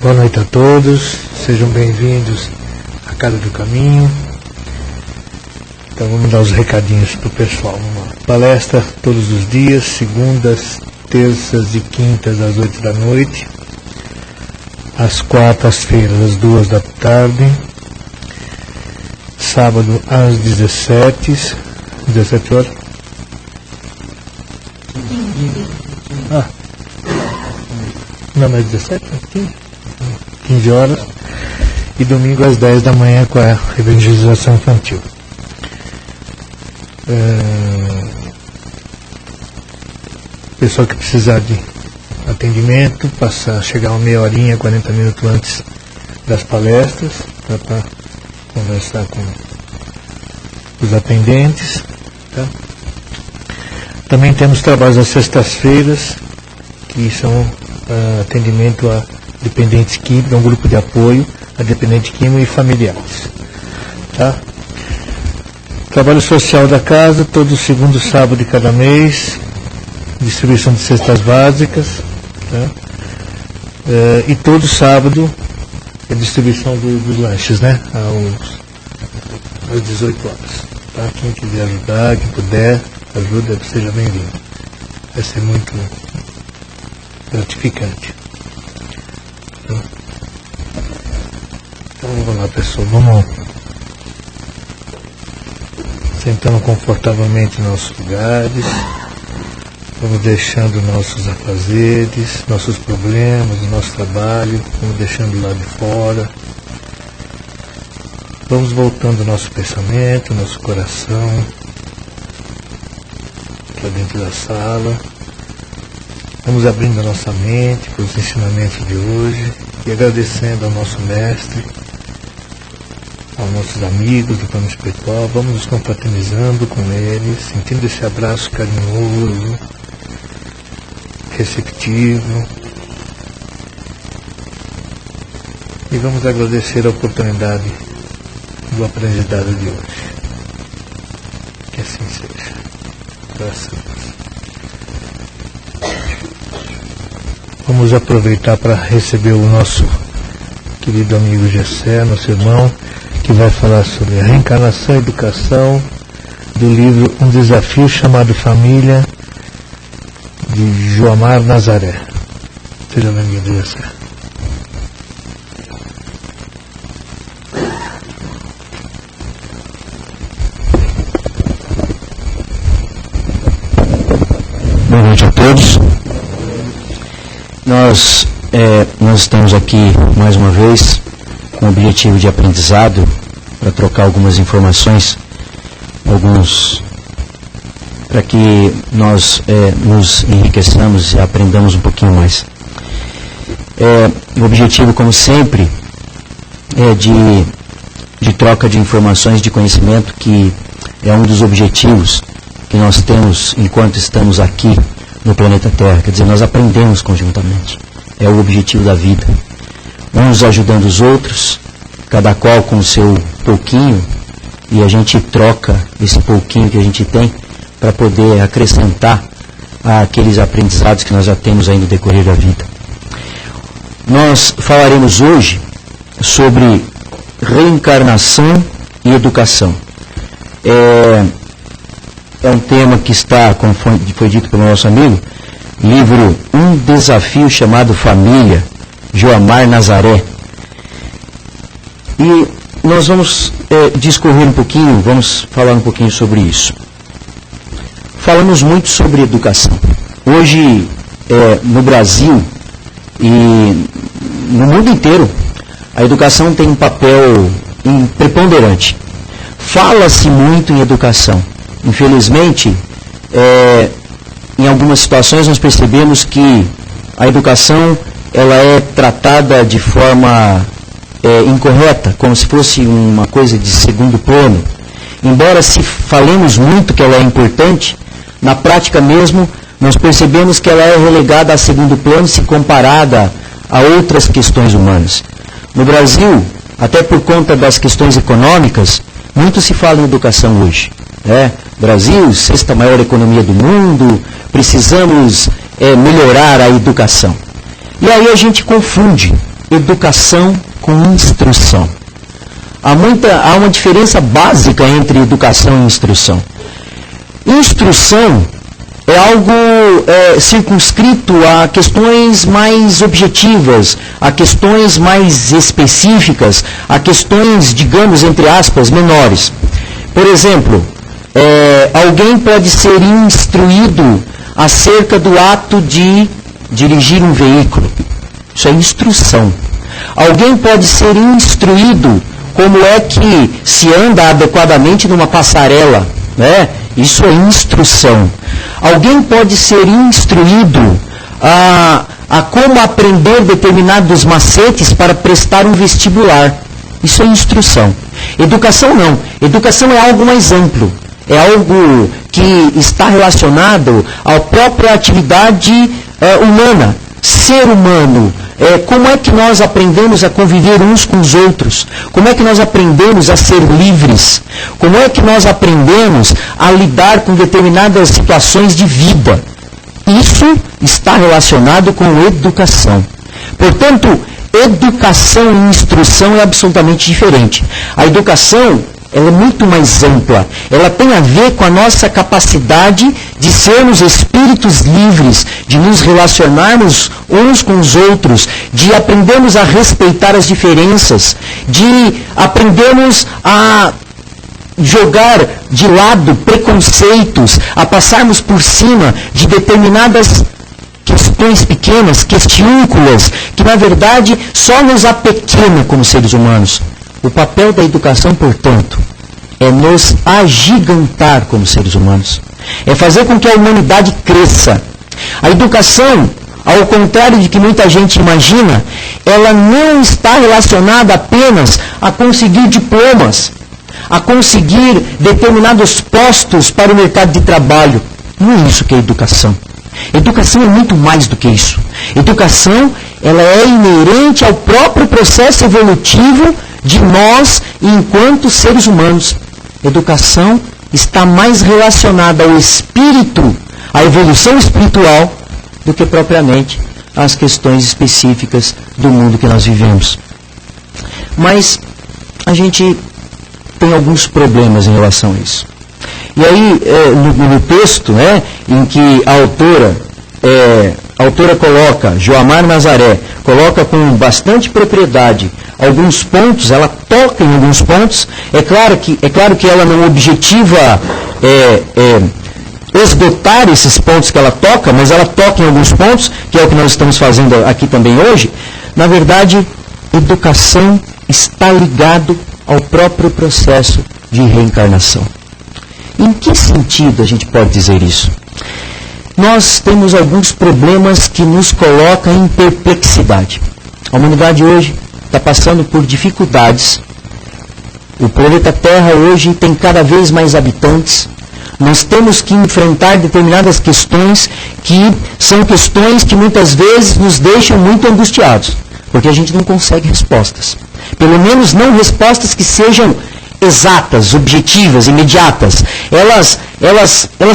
Boa noite a todos, sejam bem-vindos à Casa do Caminho. Então vamos dar os recadinhos para o pessoal. Vamos lá. Palestra todos os dias, segundas, terças e quintas às 8 da noite, às quartas-feiras às 2 da tarde, sábado às 17 horas. Não, mas 17? 15 horas. E domingo às 10 da manhã com a evangelização infantil. Pessoal que precisar de atendimento, chegar uma meia horinha, 40 minutos antes das palestras, para conversar com os atendentes. Tá? Também temos trabalhos às sextas-feiras, que são atendimento a dependentes químicos, um grupo de apoio a dependentes químicos e familiares. Tá? Trabalho social da casa, todo segundo sábado de cada mês, distribuição de cestas básicas, tá? E todo sábado a distribuição dos lanches, né? Às 18 horas. Tá? Quem quiser ajudar, quem puder, ajuda, seja bem-vindo. Vai ser muito gratificante. Então vamos lá, pessoal, vamos sentando confortavelmente em nossos lugares, vamos deixando nossos afazeres, nossos problemas, o nosso trabalho, vamos deixando lá de fora, vamos voltando nosso pensamento, nosso coração para dentro da sala. Vamos abrindo a nossa mente para os ensinamentos de hoje e agradecendo ao nosso mestre, aos nossos amigos do plano espiritual. Vamos nos confraternizando com eles, sentindo esse abraço carinhoso, receptivo. E vamos agradecer a oportunidade do aprendizado de hoje. Que assim seja. Graças a Deus. Vamos aproveitar para receber o nosso querido amigo Gessé, nosso irmão, que vai falar sobre a reencarnação e educação, do livro Um Desafio Chamado Família, de Joamar Nazaré. Seja bem-vindo, Gessé. Boa noite a todos. Nós estamos aqui mais uma vez com o objetivo de aprendizado, para trocar algumas informações, para que nós nos enriqueçamos e aprendamos um pouquinho mais. O objetivo, como sempre, é de troca de informações, de conhecimento, que é um dos objetivos que nós temos enquanto estamos aqui no planeta Terra. Quer dizer, nós aprendemos conjuntamente. É o objetivo da vida. Uns ajudando os outros, cada qual com o seu pouquinho, e a gente troca esse pouquinho que a gente tem para poder acrescentar àqueles aprendizados que nós já temos aí no decorrer da vida. Nós falaremos hoje sobre reencarnação e educação. É um tema que está, como foi dito pelo nosso amigo, livro Um Desafio Chamado Família, Joamar Nazaré. E nós vamos discorrer um pouquinho, vamos falar um pouquinho sobre isso. Falamos muito sobre educação. Hoje, no Brasil e no mundo inteiro, a educação tem um papel preponderante. Fala-se muito em educação. Infelizmente, em algumas situações nós percebemos que a educação ela é tratada de forma incorreta, como se fosse uma coisa de segundo plano. Embora se falemos muito que ela é importante, na prática mesmo nós percebemos que ela é relegada a segundo plano se comparada a outras questões humanas. No Brasil, até por conta das questões econômicas, muito se fala em educação hoje. Brasil, sexta maior economia do mundo, precisamos melhorar a educação. E aí a gente confunde educação com instrução. Há uma diferença básica entre educação e instrução. Instrução é algo circunscrito a questões mais objetivas, a questões mais específicas, a questões, digamos, entre aspas, menores. Por exemplo, alguém pode ser instruído acerca do ato de dirigir um veículo. Isso é instrução. Alguém pode ser instruído como é que se anda adequadamente numa passarela, né? Isso é instrução. Alguém pode ser instruído a como aprender determinados macetes para prestar um vestibular. Isso é instrução. Educação não. Educação é algo mais amplo. É algo que está relacionado à própria atividade humana, ser humano. Como é que nós aprendemos a conviver uns com os outros? Como é que nós aprendemos a ser livres? Como é que nós aprendemos a lidar com determinadas situações de vida? Isso está relacionado com educação. Portanto, educação e instrução é absolutamente diferente. A educação, ela é muito mais ampla. Ela tem a ver com a nossa capacidade de sermos espíritos livres, de nos relacionarmos uns com os outros, de aprendermos a respeitar as diferenças, de aprendermos a jogar de lado preconceitos, a passarmos por cima de determinadas questões pequenas, questiúnculas, que na verdade só nos apequena como seres humanos. O papel da educação, portanto, é nos agigantar como seres humanos. É fazer com que a humanidade cresça. A educação, ao contrário de que muita gente imagina, ela não está relacionada apenas a conseguir diplomas, a conseguir determinados postos para o mercado de trabalho. Não é isso que é educação. Educação é muito mais do que isso. Educação, ela é inerente ao próprio processo evolutivo de nós enquanto seres humanos. Educação está mais relacionada ao espírito, à evolução espiritual, do que propriamente às questões específicas do mundo que nós vivemos. Mas a gente tem alguns problemas em relação a isso. E aí, no texto, né, em que a autora coloca, Joamar Nazaré, coloca com bastante propriedade alguns pontos, ela toca em alguns pontos. É claro que ela não objetiva esgotar esses pontos que ela toca, mas ela toca em alguns pontos, que é o que nós estamos fazendo aqui também hoje. Na verdade, educação está ligado ao próprio processo de reencarnação. Em que sentido a gente pode dizer isso? Nós temos alguns problemas que nos colocam em perplexidade. A humanidade hoje está passando por dificuldades. O planeta Terra hoje tem cada vez mais habitantes. Nós temos que enfrentar determinadas questões que são questões que muitas vezes nos deixam muito angustiados, porque a gente não consegue respostas. Pelo menos não respostas que sejam exatas, objetivas, imediatas. Elas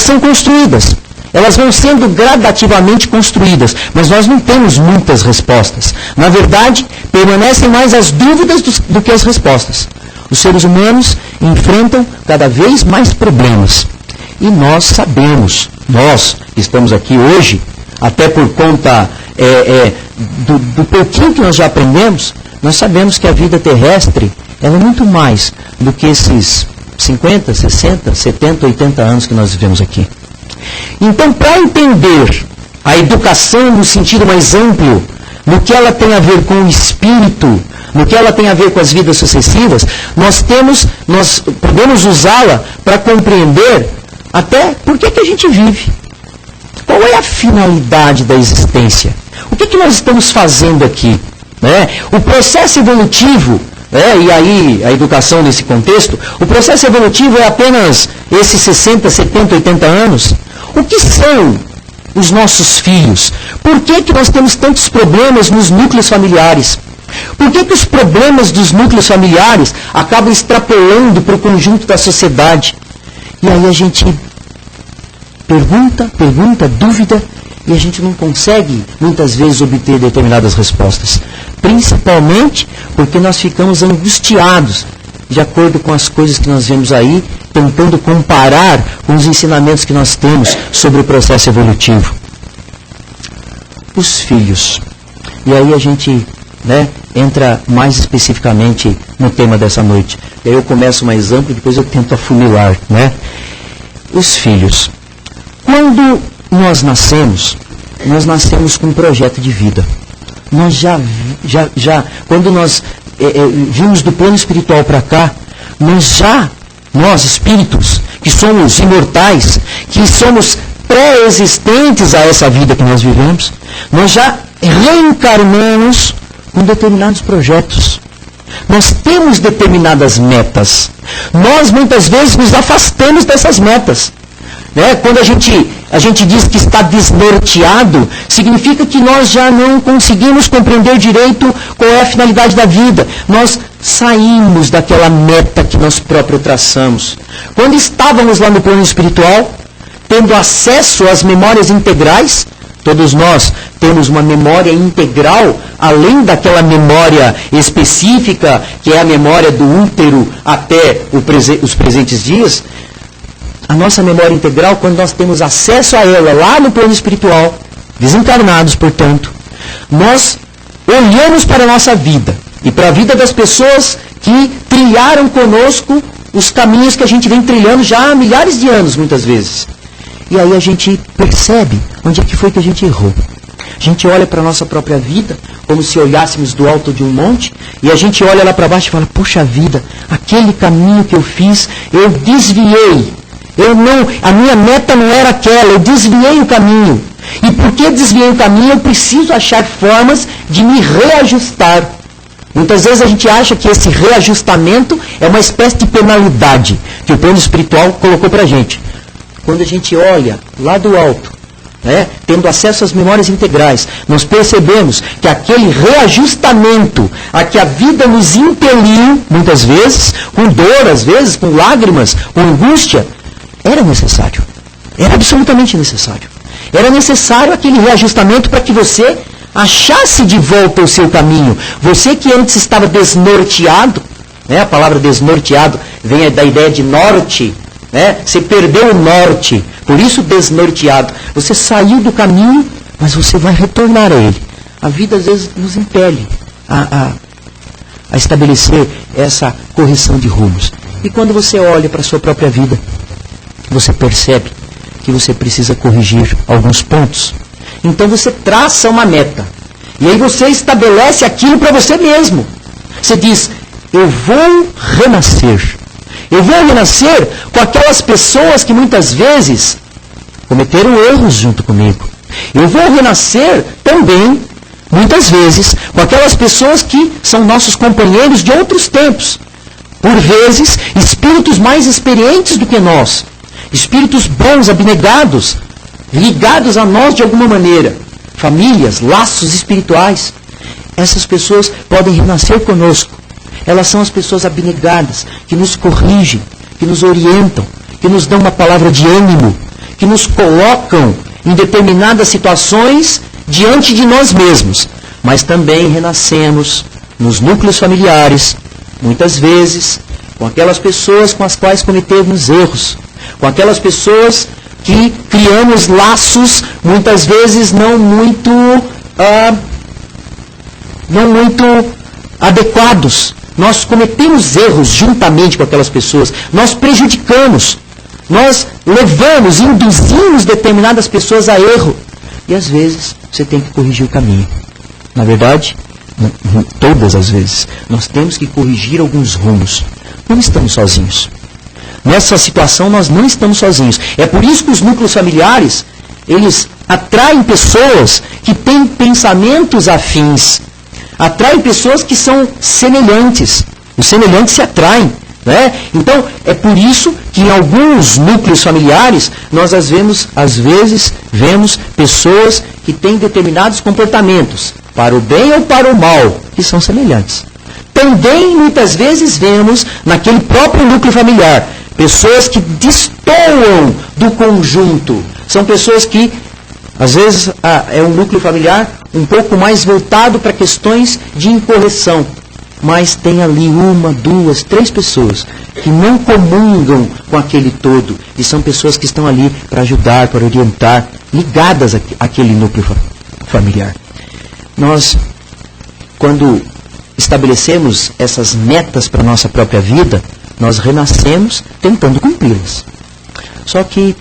são construídas. Elas vão sendo gradativamente construídas, mas nós não temos muitas respostas. Na verdade, permanecem mais as dúvidas do que as respostas. Os seres humanos enfrentam cada vez mais problemas. E nós sabemos, nós que estamos aqui hoje, até por conta do pouquinho que nós já aprendemos, nós sabemos que a vida terrestre ela é muito mais do que esses 50, 60, 70, 80 anos que nós vivemos aqui. Então, para entender a educação no sentido mais amplo, no que ela tem a ver com o espírito, no que ela tem a ver com as vidas sucessivas, nós podemos usá-la para compreender até por que a gente vive. Qual é a finalidade da existência? O que nós estamos fazendo aqui? O processo evolutivo, e aí a educação nesse contexto, o processo evolutivo é apenas esses 60, 70, 80 anos. O que são os nossos filhos? Por que nós temos tantos problemas nos núcleos familiares? Por que os problemas dos núcleos familiares acabam extrapolando para o conjunto da sociedade? E aí a gente pergunta, dúvida, e a gente não consegue, muitas vezes, obter determinadas respostas. principalmente porque nós ficamos angustiados de acordo com as coisas que nós vemos aí, tentando comparar com os ensinamentos que nós temos sobre o processo evolutivo. Os filhos. E aí a gente entra mais especificamente no tema dessa noite. E aí eu começo mais amplo, depois eu tento afunilar. Os filhos. Quando nós nascemos com um projeto de vida. Nós já quando nós vimos do plano espiritual para cá, nós espíritos, que somos imortais, que somos pré-existentes a essa vida que nós vivemos, nós já reencarnamos com determinados projetos. Nós temos determinadas metas. Nós muitas vezes nos afastamos dessas metas. Quando a gente diz que está desnorteado, significa que nós já não conseguimos compreender direito qual é a finalidade da vida. Nós saímos daquela meta que nós próprios traçamos. Quando estávamos lá no plano espiritual, tendo acesso às memórias integrais, todos nós temos uma memória integral, além daquela memória específica, que é a memória do útero até os presentes dias. A nossa memória integral, quando nós temos acesso a ela lá no plano espiritual, desencarnados, portanto, nós olhamos para a nossa vida e para a vida das pessoas que trilharam conosco os caminhos que a gente vem trilhando já há milhares de anos, muitas vezes. E aí a gente percebe onde é que foi que a gente errou. A gente olha para a nossa própria vida, como se olhássemos do alto de um monte, e a gente olha lá para baixo e fala, puxa vida, aquele caminho que eu fiz, eu desviei. A minha meta não era aquela, eu desviei o caminho. E porque desviei o caminho, eu preciso achar formas de me reajustar. Muitas vezes a gente acha que esse reajustamento é uma espécie de penalidade que o plano espiritual colocou para a gente. Quando a gente olha lá do alto, tendo acesso às memórias integrais, nós percebemos que aquele reajustamento a que a vida nos impeliu, muitas vezes, com dor, às vezes, com lágrimas, com angústia, era necessário. Era absolutamente necessário. Era necessário aquele reajustamento para que você achasse de volta o seu caminho. Você que antes estava desnorteado, a palavra desnorteado vem da ideia de norte, você perdeu o norte, por isso desnorteado. Você saiu do caminho, mas você vai retornar a ele. A vida às vezes nos impele a estabelecer essa correção de rumos. E quando você olha para a sua própria vida, você percebe que você precisa corrigir alguns pontos. Então você traça uma meta. E aí você estabelece aquilo para você mesmo. Você diz, eu vou renascer. Eu vou renascer com aquelas pessoas que muitas vezes cometeram erros junto comigo. Eu vou renascer também, muitas vezes, com aquelas pessoas que são nossos companheiros de outros tempos. Por vezes, espíritos mais experientes do que nós. Espíritos bons, abnegados, ligados a nós de alguma maneira. Famílias, laços espirituais. Essas pessoas podem renascer conosco. Elas são as pessoas abnegadas, que nos corrigem, que nos orientam, que nos dão uma palavra de ânimo, que nos colocam em determinadas situações diante de nós mesmos. Mas também renascemos nos núcleos familiares, muitas vezes, com aquelas pessoas com as quais cometemos erros, com aquelas pessoas que criamos laços, muitas vezes não muito adequados. Nós cometemos erros juntamente com aquelas pessoas, nós prejudicamos, nós levamos, induzimos determinadas pessoas a erro. E às vezes você tem que corrigir o caminho. Na verdade, todas as vezes, nós temos que corrigir alguns rumos. Não estamos sozinhos. Nessa situação nós não estamos sozinhos. É por isso que os núcleos familiares, eles atraem pessoas que têm pensamentos afins. Atraem pessoas que são semelhantes. Os semelhantes se atraem. Então, é por isso que em alguns núcleos familiares, nós às vezes vemos pessoas que têm determinados comportamentos, para o bem ou para o mal, que são semelhantes. Também, muitas vezes, vemos naquele próprio núcleo familiar, pessoas que destoam do conjunto. São pessoas que Às vezes é um núcleo familiar um pouco mais voltado para questões de incorreção, mas tem ali 1, 2, 3 pessoas que não comungam com aquele todo, e são pessoas que estão ali para ajudar, para orientar, ligadas àquele núcleo familiar. Nós, quando estabelecemos essas metas para a nossa própria vida, nós renascemos tentando cumpri-las. Só que,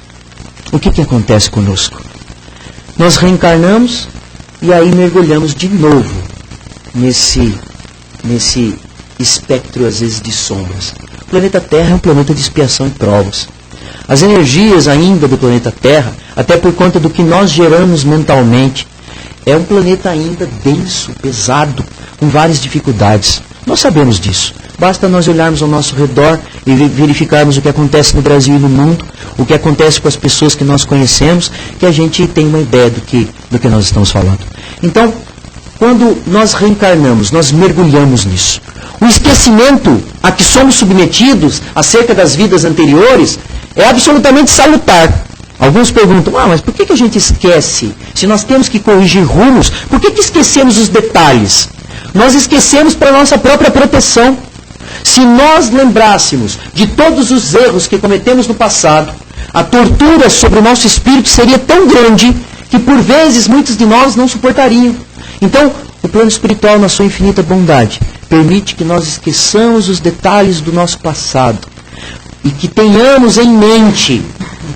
o que acontece conosco? Nós reencarnamos e aí mergulhamos de novo nesse espectro, às vezes, de sombras. O planeta Terra é um planeta de expiação e provas. As energias ainda do planeta Terra, até por conta do que nós geramos mentalmente, é um planeta ainda denso, pesado, com várias dificuldades. Nós sabemos disso. Basta nós olharmos ao nosso redor e verificarmos o que acontece no Brasil e no mundo, o que acontece com as pessoas que nós conhecemos, que a gente tem uma ideia do que nós estamos falando. Então, quando nós reencarnamos, nós mergulhamos nisso. O esquecimento a que somos submetidos acerca das vidas anteriores é absolutamente salutar. Alguns perguntam, mas por que a gente esquece? Se nós temos que corrigir rumos, por que esquecemos os detalhes? Nós esquecemos para a nossa própria proteção. Se nós lembrássemos de todos os erros que cometemos no passado, a tortura sobre o nosso espírito seria tão grande que por vezes muitos de nós não suportariam. Então, o plano espiritual, na sua infinita bondade, permite que nós esqueçamos os detalhes do nosso passado e que tenhamos em mente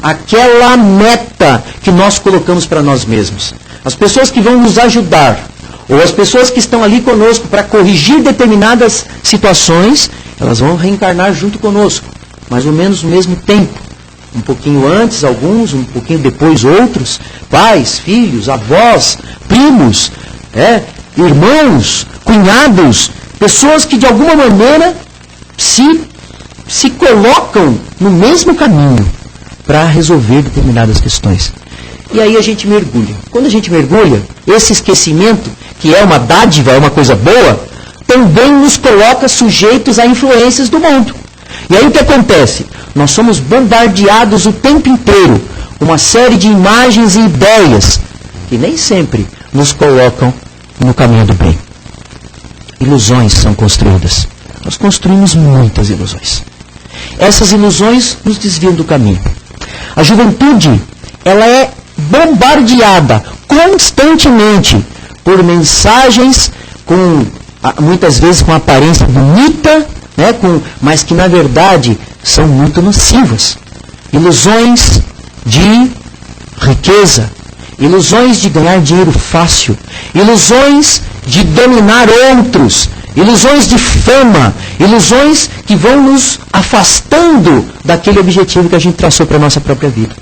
aquela meta que nós colocamos para nós mesmos. As pessoas que vão nos ajudar, ou as pessoas que estão ali conosco para corrigir determinadas situações, elas vão reencarnar junto conosco, mais ou menos no mesmo tempo. Um pouquinho antes, alguns, um pouquinho depois, outros, pais, filhos, avós, primos, irmãos, cunhados, pessoas que de alguma maneira se colocam no mesmo caminho para resolver determinadas questões. E aí a gente mergulha. Quando a gente mergulha, esse esquecimento, que é uma dádiva, é uma coisa boa, também nos coloca sujeitos a influências do mundo. E aí o que acontece? Nós somos bombardeados o tempo inteiro com uma série de imagens e ideias que nem sempre nos colocam no caminho do bem. Ilusões são construídas. Nós construímos muitas ilusões. Essas ilusões nos desviam do caminho. A juventude, ela é bombardeada constantemente por mensagens muitas vezes com aparência bonita, mas que na verdade são muito nocivas. Ilusões de riqueza, ilusões de ganhar dinheiro fácil, ilusões de dominar outros, ilusões de fama, ilusões que vão nos afastando daquele objetivo que a gente traçou para a nossa própria vida.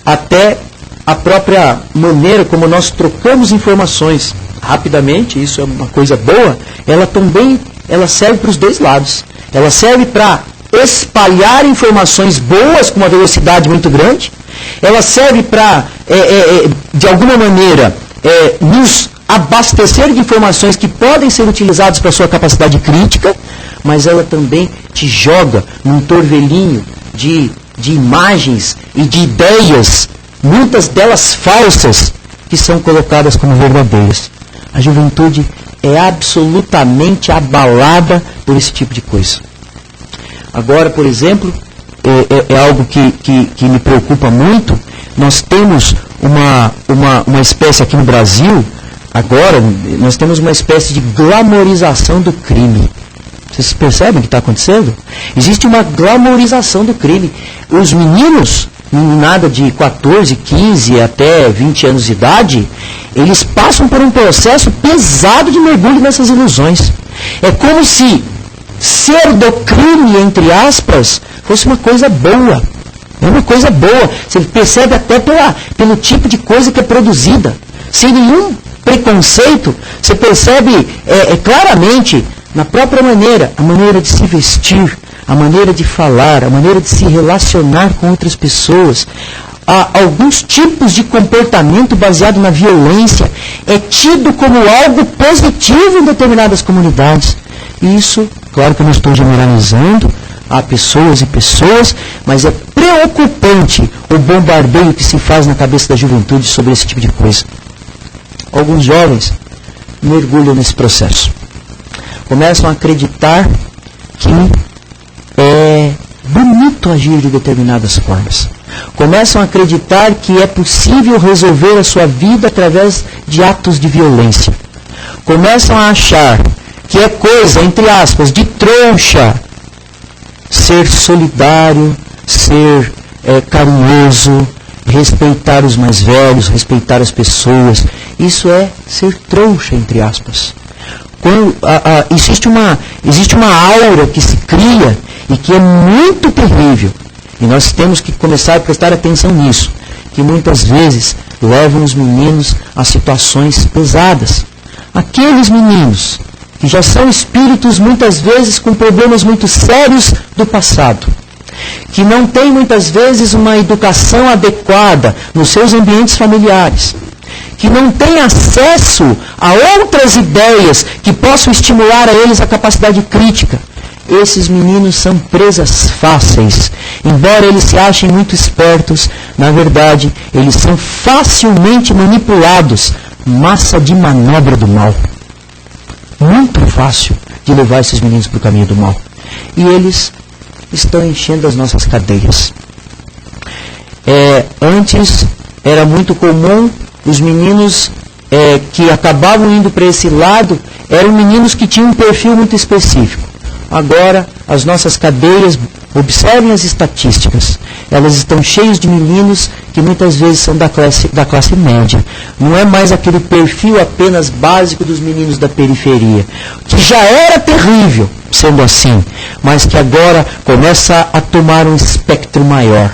Até a própria maneira como nós trocamos informações rapidamente, isso é uma coisa boa, ela serve para os dois lados. Ela serve para espalhar informações boas com uma velocidade muito grande, ela serve para, de alguma maneira, nos abastecer de informações que podem ser utilizadas para a sua capacidade crítica, mas ela também te joga num torvelinho de imagens e de ideias, muitas delas falsas, que são colocadas como verdadeiras. A juventude é absolutamente abalada por esse tipo de coisa. Agora, por exemplo, é algo que me preocupa muito. Nós temos uma espécie aqui no Brasil, agora, nós temos uma espécie de glamorização do crime. Vocês percebem o que está acontecendo? Existe uma glamorização do crime. Os meninos, nada de 14, 15 até 20 anos de idade, eles passam por um processo pesado de mergulho nessas ilusões. É como se ser do crime, entre aspas, fosse uma coisa boa. É uma coisa boa. Você percebe até pelo tipo de coisa que é produzida. Sem nenhum preconceito, você percebe claramente, na própria maneira, a maneira de se vestir, a maneira de falar, a maneira de se relacionar com outras pessoas. Há alguns tipos de comportamento baseado na violência é tido como algo positivo em determinadas comunidades. E isso, claro que eu não estou generalizando, há pessoas e pessoas, mas é preocupante o bombardeio que se faz na cabeça da juventude sobre esse tipo de coisa. Alguns jovens mergulham nesse processo. Começam a acreditar que é bonito agir de determinadas formas. Começam a acreditar que é possível resolver a sua vida através de atos de violência. Começam a achar que é coisa, entre aspas, de trouxa, ser solidário, ser carinhoso, respeitar os mais velhos, respeitar as pessoas. Isso é ser trouxa, entre aspas. Quando, existe uma aura que se cria e que é muito terrível. E nós temos que começar a prestar atenção nisso, que muitas vezes levam os meninos a situações pesadas. Aqueles meninos que já são espíritos muitas vezes com problemas muito sérios do passado, que não têm muitas vezes uma educação adequada nos seus ambientes familiares, que não têm acesso a outras ideias que possam estimular a eles a capacidade crítica. Esses meninos são presas fáceis. Embora eles se achem muito espertos, na verdade, eles são facilmente manipulados, massa de manobra do mal. Muito fácil de levar esses meninos para o caminho do mal. E eles estão enchendo as nossas cadeias. Antes era muito comum os meninos que acabavam indo para esse lado, eram meninos que tinham um perfil muito específico. Agora, as nossas cadeias, observem as estatísticas, elas estão cheias de meninos que muitas vezes são da classe média. Não é mais aquele perfil apenas básico dos meninos da periferia, que já era terrível, sendo assim, mas que agora começa a tomar um espectro maior.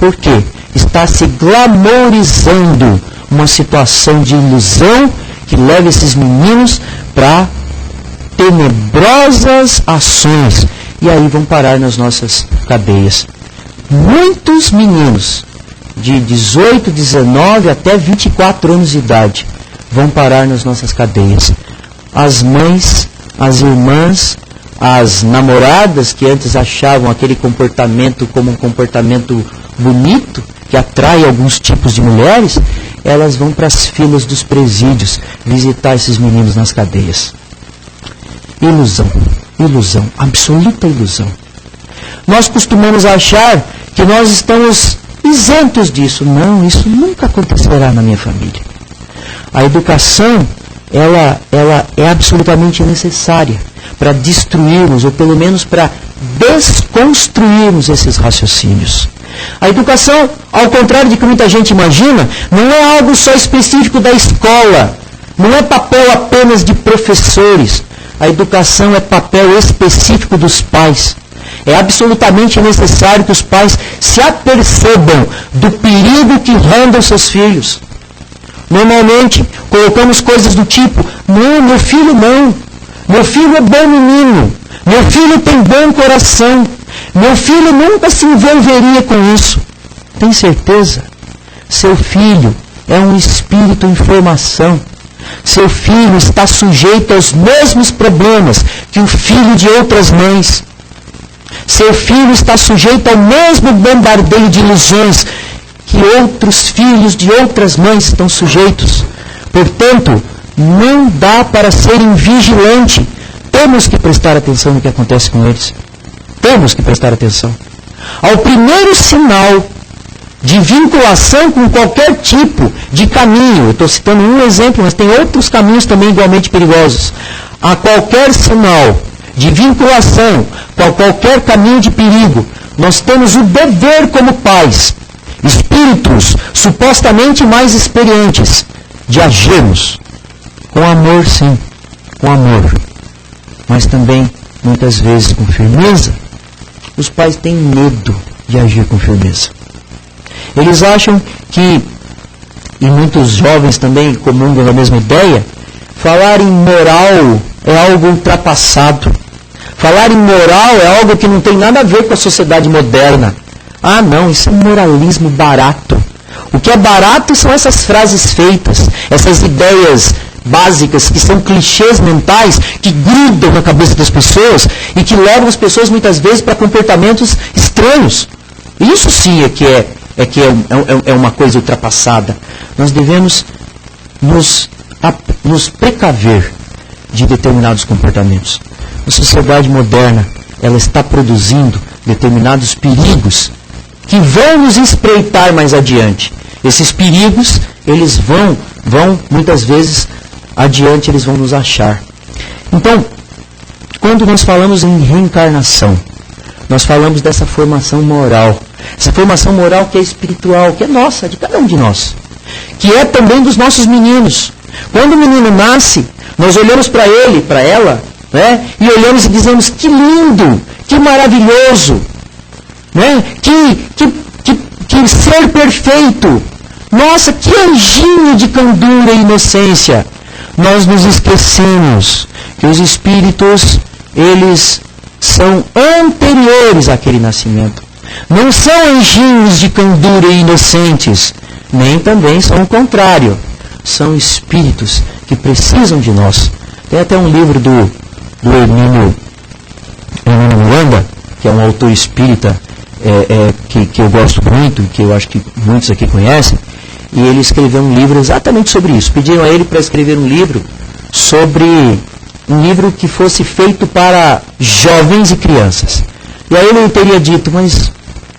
Por quê? Está se glamorizando uma situação de ilusão que leva esses meninos para tenebrosas ações, e aí vão parar nas nossas cadeias. Muitos meninos de 18, 19 até 24 anos de idade vão parar nas nossas cadeias. As mães, as irmãs, as namoradas que antes achavam aquele comportamento como um comportamento bonito, que atrai alguns tipos de mulheres, elas vão para as filas dos presídios visitar esses meninos nas cadeias. Ilusão, ilusão, absoluta ilusão. Nós costumamos achar que nós estamos isentos disso. Não, isso nunca acontecerá na minha família. A educação, ela é absolutamente necessária para destruirmos, ou pelo menos para desconstruirmos esses raciocínios. A educação, ao contrário de que muita gente imagina, não é algo só específico da escola, não é papel apenas de professores. A educação é papel específico dos pais. É absolutamente necessário que os pais se apercebam do perigo que ronda os seus filhos. Normalmente, colocamos coisas do tipo: não, meu filho não. Meu filho é bom menino. Meu filho tem bom coração. Meu filho nunca se envolveria com isso. Tem certeza? Seu filho é um espírito em formação. Seu filho está sujeito aos mesmos problemas que o filho de outras mães. Seu filho está sujeito ao mesmo bombardeio de ilusões que outros filhos de outras mães estão sujeitos. Portanto, não dá para ser invigilante. Temos que prestar atenção no que acontece com eles. Temos que prestar atenção. Ao primeiro sinal de vinculação com qualquer tipo de caminho, eu estou citando um exemplo, mas tem outros caminhos também igualmente perigosos. A qualquer sinal de vinculação com qualquer caminho de perigo, nós temos o dever como pais, espíritos supostamente mais experientes, de agirmos com amor, sim, com amor, mas também muitas vezes com firmeza. Os pais têm medo de agir com firmeza. Eles acham que, e muitos jovens também comungam da mesma ideia, falar em moral é algo ultrapassado. Falar em moral é algo que não tem nada a ver com a sociedade moderna. Ah, não, isso é um moralismo barato. O que é barato são essas frases feitas, essas ideias básicas, que são clichês mentais, que grudam na cabeça das pessoas e que levam as pessoas muitas vezes para comportamentos estranhos. Isso sim é uma coisa ultrapassada. Nós devemos nos precaver de determinados comportamentos. A sociedade moderna, ela está produzindo determinados perigos que vão nos espreitar mais adiante. Esses perigos, eles vão muitas vezes adiante, eles vão nos achar. Então, quando nós falamos em reencarnação, nós falamos dessa formação moral. Essa formação moral que é espiritual, que é nossa, de cada um de nós. Que é também dos nossos meninos. Quando o menino nasce, nós olhamos para ele, para ela, né? E olhamos e dizemos, que lindo, que maravilhoso, né? Que ser perfeito. Nossa, que anjinho de candura e inocência. Nós nos esquecemos que os espíritos, eles são anteriores àquele nascimento. Não são anjinhos de candura e inocentes, nem também são o contrário. São espíritos que precisam de nós. Tem até um livro do Hermínio Miranda, que é um autor espírita que eu gosto muito, que eu acho que muitos aqui conhecem, e ele escreveu um livro exatamente sobre isso. Pediram a ele para escrever um livro que fosse feito para jovens e crianças. E aí ele teria dito, mas,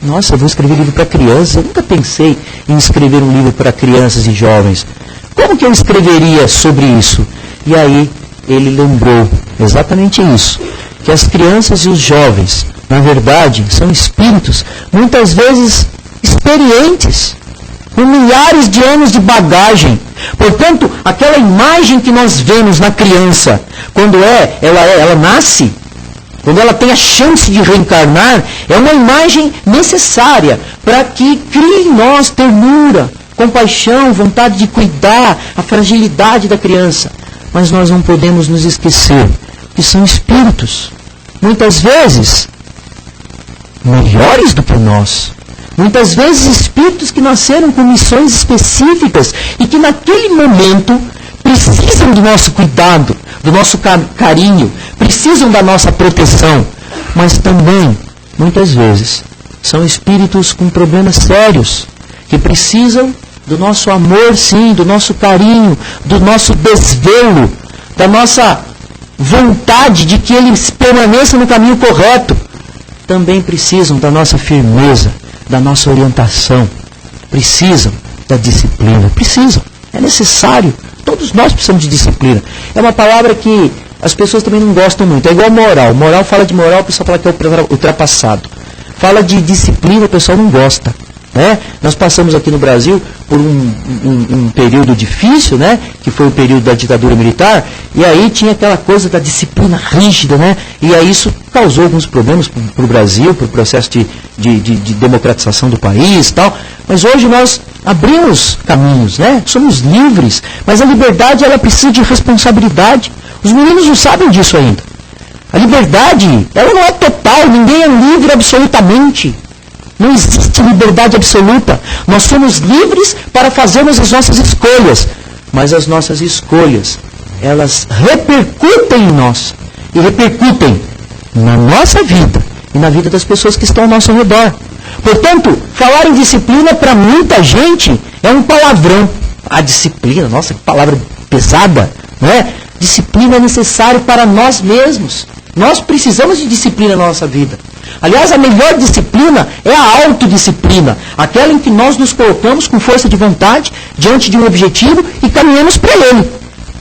nossa, eu vou escrever livro para crianças? Eu nunca pensei em escrever um livro para crianças e jovens. Como que eu escreveria sobre isso? E aí ele lembrou exatamente isso, que as crianças e os jovens, na verdade, são espíritos, muitas vezes experientes, com milhares de anos de bagagem. Portanto, aquela imagem que nós vemos na criança, quando ela nasce, quando ela tem a chance de reencarnar, é uma imagem necessária para que crie em nós ternura, compaixão, vontade de cuidar, a fragilidade da criança. Mas nós não podemos nos esquecer que são espíritos, muitas vezes melhores do que nós. Muitas vezes espíritos que nasceram com missões específicas e que naquele momento precisam do nosso cuidado, do nosso carinho, precisam da nossa proteção. Mas também, muitas vezes, são espíritos com problemas sérios, que precisam do nosso amor, sim, do nosso carinho, do nosso desvelo, da nossa vontade de que eles permaneçam no caminho correto. Também precisam da nossa firmeza, da nossa orientação. Precisam da disciplina. Precisam. É necessário. Todos nós precisamos de disciplina. É uma palavra que as pessoas também não gostam muito. É igual moral. Moral, fala de moral, o pessoal fala que é ultrapassado. Fala de disciplina, o pessoal não gosta. Né? Nós passamos aqui no Brasil por um período difícil, né? Que foi o período da ditadura militar, e aí tinha aquela coisa da disciplina rígida, né? E aí isso causou alguns problemas para o Brasil, para o processo de democratização do país e tal. Mas hoje nós abrimos caminhos, né? Somos livres, mas a liberdade, ela precisa de responsabilidade. Os meninos não sabem disso ainda. A liberdade, ela não é total, ninguém é livre absolutamente. Não existe liberdade absoluta. Nós somos livres para fazermos as nossas escolhas. Mas as nossas escolhas, elas repercutem em nós. E repercutem na nossa vida e na vida das pessoas que estão ao nosso redor. Portanto, falar em disciplina para muita gente é um palavrão. A disciplina, nossa, que palavra pesada, não é? Disciplina é necessário para nós mesmos. Nós precisamos de disciplina na nossa vida. Aliás, a melhor disciplina é a autodisciplina, aquela em que nós nos colocamos com força de vontade diante de um objetivo e caminhamos para ele.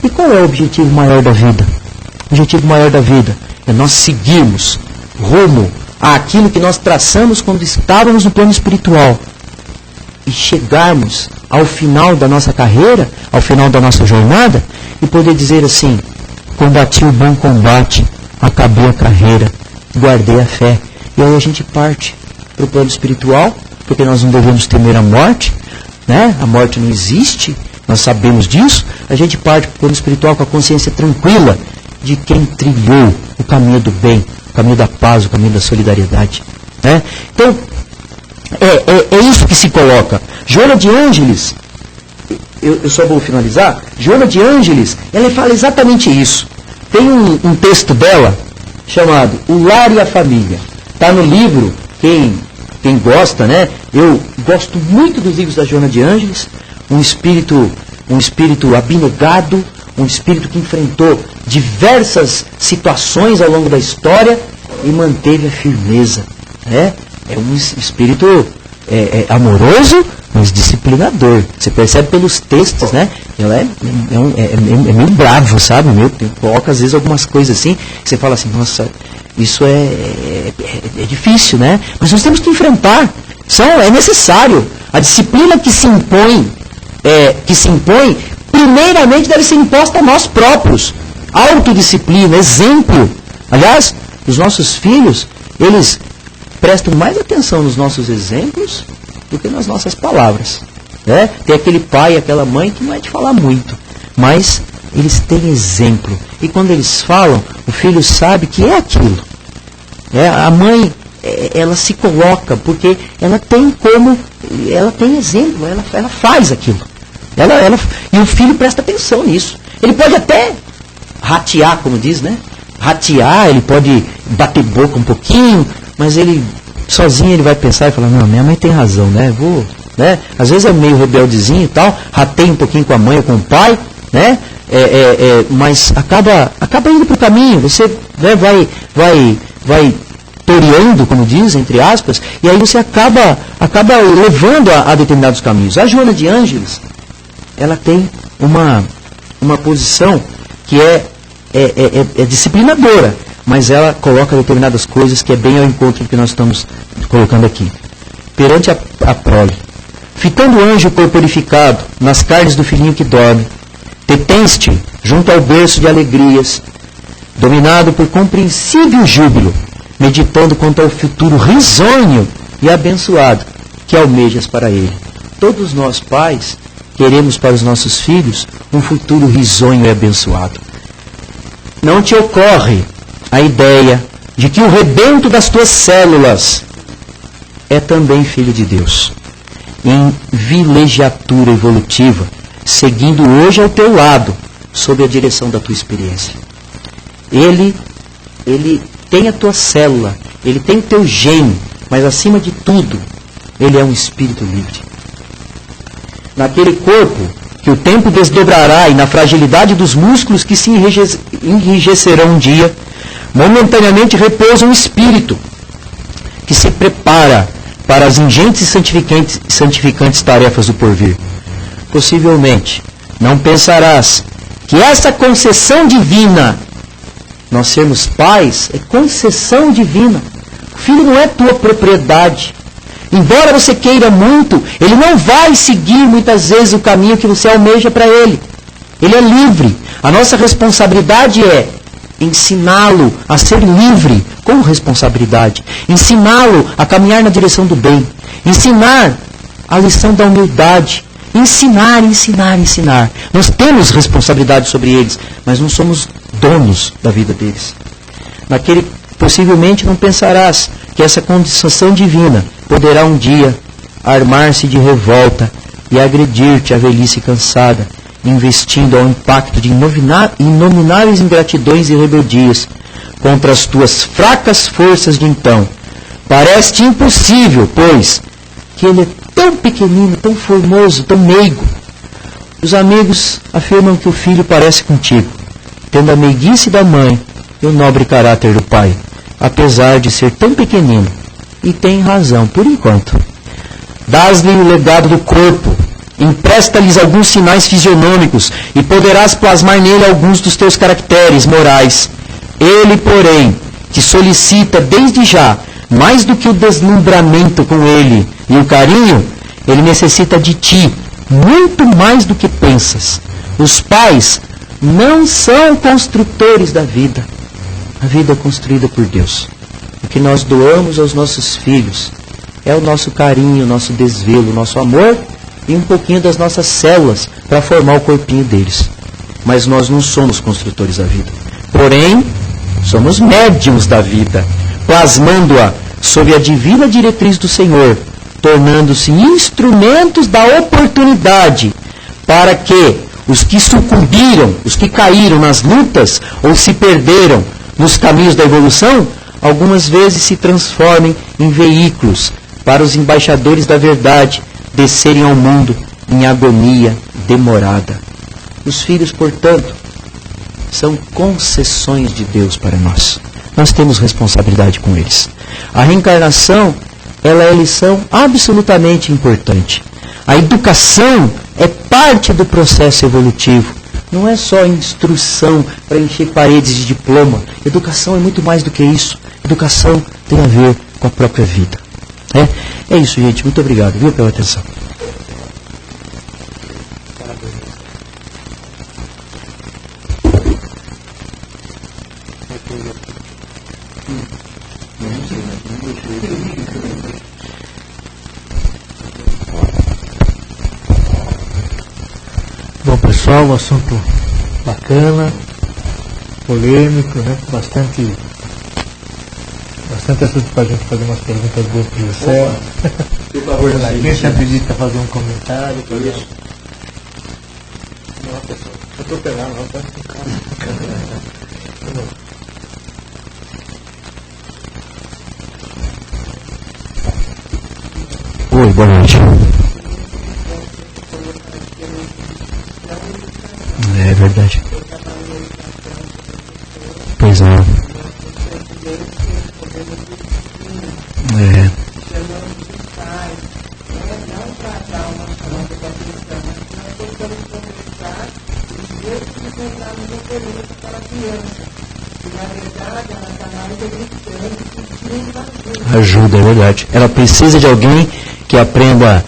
E qual é o objetivo maior da vida? O objetivo maior da vida é nós seguirmos rumo àquilo que nós traçamos quando estávamos no plano espiritual e chegarmos ao final da nossa carreira, ao final da nossa jornada e poder dizer assim: combati o bom combate, acabei a carreira, guardei a fé. E aí a gente parte para o plano espiritual, porque nós não devemos temer a morte, né? A morte não existe, nós sabemos disso. A gente parte para o plano espiritual com a consciência tranquila de quem trilhou o caminho do bem, o caminho da paz, o caminho da solidariedade, né? Então, é isso que se coloca. Joana de Ângeles, eu só vou finalizar. Joana de Ângeles, ela fala exatamente isso. Tem um texto dela chamado O Lar e a Família. Está no livro, quem gosta, né? Eu gosto muito dos livros da Joana de Ângeles. Um espírito abnegado, um espírito que enfrentou diversas situações ao longo da história e manteve a firmeza. É um espírito amoroso, mas disciplinador. Você percebe pelos textos, né? Ela é meio bravo, sabe? Coloca às vezes algumas coisas assim, que você fala assim, nossa, isso é difícil, né? Mas nós temos que enfrentar. É necessário. A disciplina que se impõe, primeiramente deve ser imposta a nós próprios. Autodisciplina, exemplo. Aliás, os nossos filhos, eles prestam mais atenção nos nossos exemplos do que nas nossas palavras. Né? Tem aquele pai, aquela mãe que não é de falar muito, mas eles têm exemplo. E quando eles falam, o filho sabe que é aquilo. A mãe, ela se coloca, porque ela tem exemplo, ela faz aquilo. E o filho presta atenção nisso. Ele pode até ratear, como diz, né? Ratear, ele pode bater boca um pouquinho, mas ele sozinho ele vai pensar e falar, não, minha mãe tem razão, né? Às vezes é meio rebeldezinho e tal, rateia um pouquinho com a mãe ou com o pai, né? Mas acaba indo para o caminho, você, né, vai toreando, como diz, entre aspas, e aí você acaba levando a determinados caminhos. A Joana de Ângeles, ela tem uma posição que é disciplinadora, mas ela coloca determinadas coisas que é bem ao encontro do que nós estamos colocando aqui. Perante a prole, fitando o anjo corporificado nas carnes do filhinho que dorme, detens-te junto ao berço de alegrias, dominado por compreensível júbilo, meditando quanto ao futuro risonho e abençoado que almejas para ele. Todos nós, pais, queremos para os nossos filhos um futuro risonho e abençoado. Não te ocorre a ideia de que o rebento das tuas células é também filho de Deus, em vilegiatura evolutiva, seguindo hoje ao teu lado, sob a direção da tua experiência. Ele tem a tua célula, ele tem o teu gene, mas acima de tudo, ele é um espírito livre. Naquele corpo que o tempo desdobrará e na fragilidade dos músculos que se enrijecerão um dia, momentaneamente repousa um espírito que se prepara para as ingentes e santificantes tarefas do porvir. Possivelmente, não pensarás que essa concessão divina, nós sermos pais, é concessão divina. O filho não é tua propriedade. Embora você queira muito, ele não vai seguir muitas vezes o caminho que você almeja para ele. Ele é livre. A nossa responsabilidade é ensiná-lo a ser livre com responsabilidade. Ensiná-lo a caminhar na direção do bem. Ensinar a lição da humildade. Ensinar. Nós temos responsabilidade sobre eles, mas não somos donos da vida deles. Possivelmente não pensarás que essa concessão divina poderá um dia armar-se de revolta e agredir-te a velhice cansada, investindo ao impacto de inomináveis ingratidões e rebeldias contra as tuas fracas forças de então. Parece-te impossível, pois, que ele é tão pequenino, tão formoso, tão meigo. Os amigos afirmam que o filho parece contigo, tendo a meiguice da mãe e o nobre caráter do pai, apesar de ser tão pequenino. E tem razão, por enquanto. Dás-lhe o legado do corpo, empresta-lhes alguns sinais fisionômicos e poderás plasmar nele alguns dos teus caracteres morais. Ele, porém, te solicita desde já, mais do que o deslumbramento com ele e o carinho, ele necessita de ti, muito mais do que pensas. Os pais não são construtores da vida. A vida é construída por Deus. O que nós doamos aos nossos filhos é o nosso carinho, o nosso desvelo, o nosso amor e um pouquinho das nossas células para formar o corpinho deles. Mas nós não somos construtores da vida. Porém, somos médiuns da vida, plasmando-a sob a divina diretriz do Senhor, tornando-se instrumentos da oportunidade para que os que sucumbiram, os que caíram nas lutas ou se perderam nos caminhos da evolução, algumas vezes se transformem em veículos para os embaixadores da verdade descerem ao mundo em agonia demorada. Os filhos, portanto, são concessões de Deus para nós. Nós temos responsabilidade com eles. A reencarnação, ela é lição absolutamente importante. A educação é parte do processo evolutivo. Não é só instrução para encher paredes de diploma. Educação é muito mais do que isso. Educação tem a ver com a própria vida. É isso, gente. Muito obrigado, viu, pela atenção. Bom, pessoal, um assunto bacana, polêmico, né? Bastante assunto para a gente fazer umas perguntas boas para o José. Por favor, Quem se habilita a fazer um comentário? Isso. Não, pessoal, eu estou pegando, não, tá? Oi, boa noite. É verdade. Pois é. Ajuda, é verdade. Ela precisa de alguém que aprenda,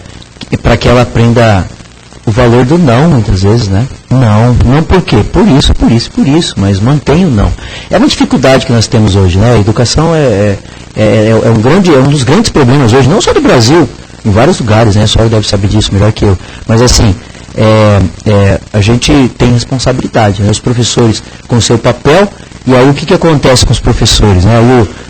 para que ela aprenda o valor do não, muitas vezes, né? Não por quê? Por isso, mas mantém o não. É uma dificuldade que nós temos hoje, né? A educação é um dos grandes problemas hoje, não só do Brasil, em vários lugares, né? A senhora deve saber disso melhor que eu. Mas assim, a gente tem responsabilidade, né? Os professores com seu papel. E aí o que acontece com os professores, né?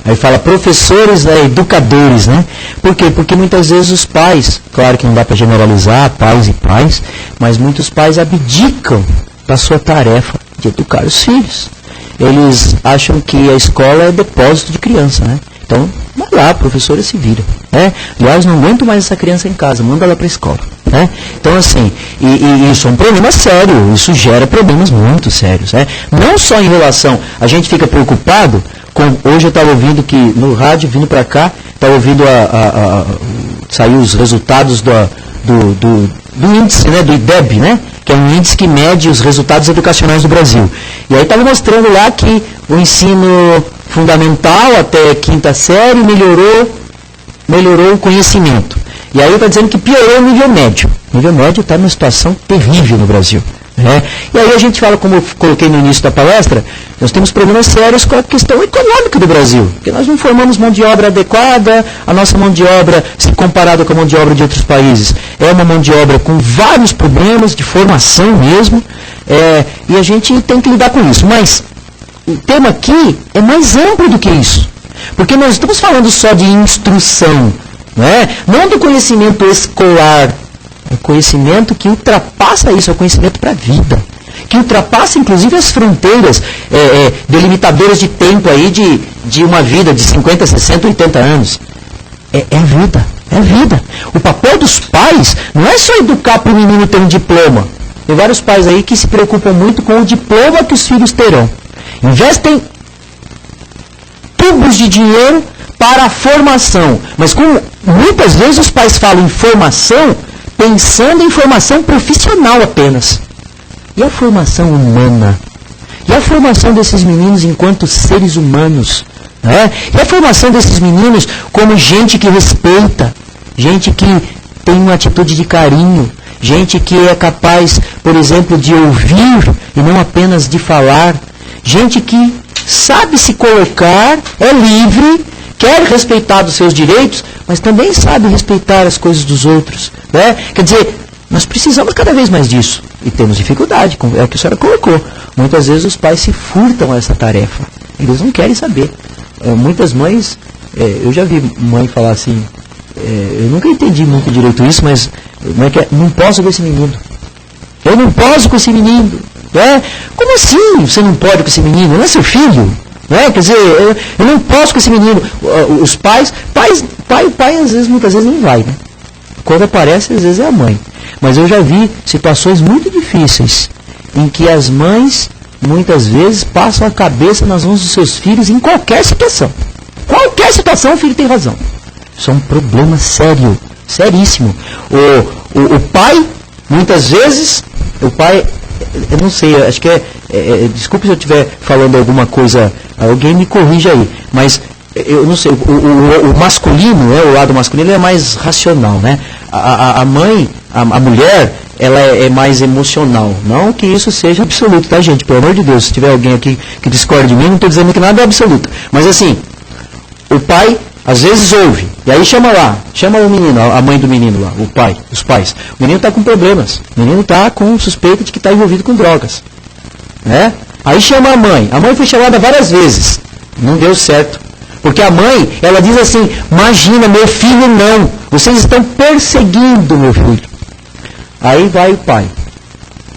Aí fala professores, educadores, né? Por quê? Porque muitas vezes os pais, claro que não dá para generalizar, pais, mas muitos pais abdicam da sua tarefa de educar os filhos. Eles acham que a escola é depósito de criança, né? Então, vai lá, professora se vira. Aliás, não aguento mais essa criança em casa, manda ela para a escola. Então, assim, e isso é um problema sério, isso gera problemas muito sérios. Não só em relação, a gente fica preocupado com, hoje eu estava ouvindo que no rádio, vindo para cá, estava ouvindo saiu os resultados do índice, né, do IDEB, né, que é um índice que mede os resultados educacionais do Brasil. E aí estava mostrando lá que o ensino fundamental até quinta série melhorou o conhecimento. E aí está dizendo que piorou o nível médio. O nível médio está numa situação terrível no Brasil. E aí a gente fala, como eu coloquei no início da palestra, nós temos problemas sérios com a questão econômica do Brasil. Porque nós não formamos mão de obra adequada, a nossa mão de obra, se comparada com a mão de obra de outros países, é uma mão de obra com vários problemas de formação mesmo, e a gente tem que lidar com isso. Mas o tema aqui é mais amplo do que isso. Porque nós estamos falando só de instrução, não do conhecimento escolar, é conhecimento que ultrapassa isso, é conhecimento para a vida, que ultrapassa inclusive as fronteiras delimitadoras de tempo aí de uma vida de 50, 60, 80 anos. É a vida. O papel dos pais não é só educar para o menino ter um diploma. Tem vários pais aí que se preocupam muito com o diploma que os filhos terão. Investem tubos de dinheiro para a formação. Mas como muitas vezes os pais falam em formação, pensando em formação profissional apenas. E a formação humana? E a formação desses meninos enquanto seres humanos? E a formação desses meninos como gente que respeita, gente que tem uma atitude de carinho, gente que é capaz, por exemplo, de ouvir e não apenas de falar, gente que sabe se colocar, é livre, quer respeitar os seus direitos, mas também sabe respeitar as coisas dos outros. Quer dizer, nós precisamos cada vez mais disso. E temos dificuldade, é o que a senhora colocou. Muitas vezes os pais se furtam a essa tarefa. Eles não querem saber. Muitas mães, eu já vi mãe falar assim, eu nunca entendi muito direito isso, mas não posso ver esse menino. Eu Eu não posso com esse menino. Como assim você não pode com esse menino? Não é seu filho? Quer dizer, eu não posso com esse menino. Os pais às vezes, muitas vezes nem vai, né? Quando aparece, às vezes é a mãe. Mas eu já vi situações muito difíceis em que as mães, muitas vezes, passam a cabeça nas mãos dos seus filhos em qualquer situação. Qualquer situação, o filho tem razão. Isso é um problema sério, seríssimo. O pai, muitas vezes, eu não sei, acho que desculpe se eu estiver falando alguma coisa, alguém me corrija aí, mas eu não sei, o masculino, o lado masculino é mais racional, né? A mãe, a mulher, ela é mais emocional. Não que isso seja absoluto, tá, gente? Pelo amor de Deus, se tiver alguém aqui que discorde de mim, não estou dizendo que nada é absoluto. Mas assim, o pai, às vezes ouve, e aí chama o menino, a mãe do menino lá, os pais. O menino está com problemas, o menino está com suspeita de que está envolvido com drogas. Né? Aí chama a mãe foi chamada várias vezes, não deu certo. Porque a mãe, ela diz assim, imagina, meu filho não, vocês estão perseguindo meu filho. Aí vai o pai,